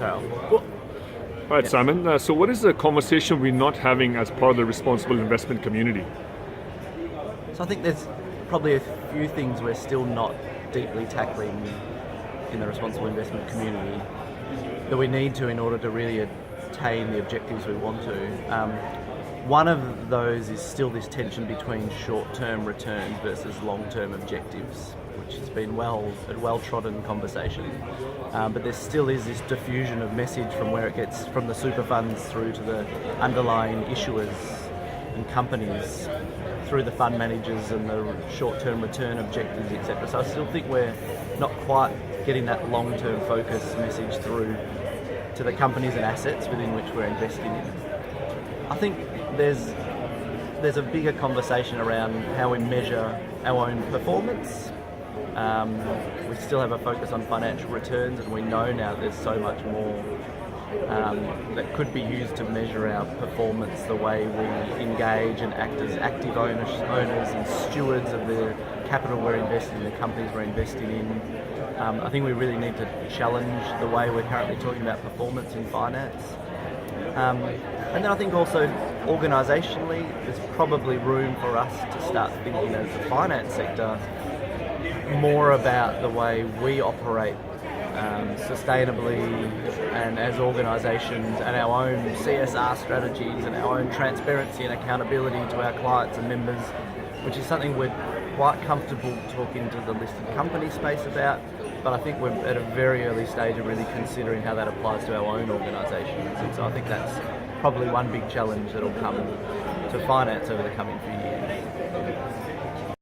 Carol. All right, Simon. So what is the conversation we're not having as part of the responsible investment community? So I think there's probably a few things we're still not deeply tackling in the responsible investment community that we need to in order to really attain the objectives we want to. One of those is still this tension between short-term returns versus long-term objectives, which has been a well-trodden conversation. But there still is this diffusion of message from where it gets from the super funds through to the underlying issuers and companies, through the fund managers and the short-term return objectives, etc. So I still think we're not quite getting that long-term focus message through to the companies and assets within which we're investing in. I think there's a bigger conversation around how we measure our own performance. We still have a focus on financial returns, and we know now there's so much more that could be used to measure our performance, the way we engage and act as active owners and stewards of the capital we're investing in, the companies we're investing in. I think we really need to challenge the way we're currently talking about performance in finance. And then I think also organisationally, there's probably room for us to start thinking as the finance sector more about the way we operate sustainably and as organisations, and our own CSR strategies and our own transparency and accountability to our clients and members, which is something we're quite comfortable talking to the listed company space about, but I think we're at a very early stage of really considering how that applies to our own organisations. And so I think that's probably one big challenge that will come to finance over the coming few years.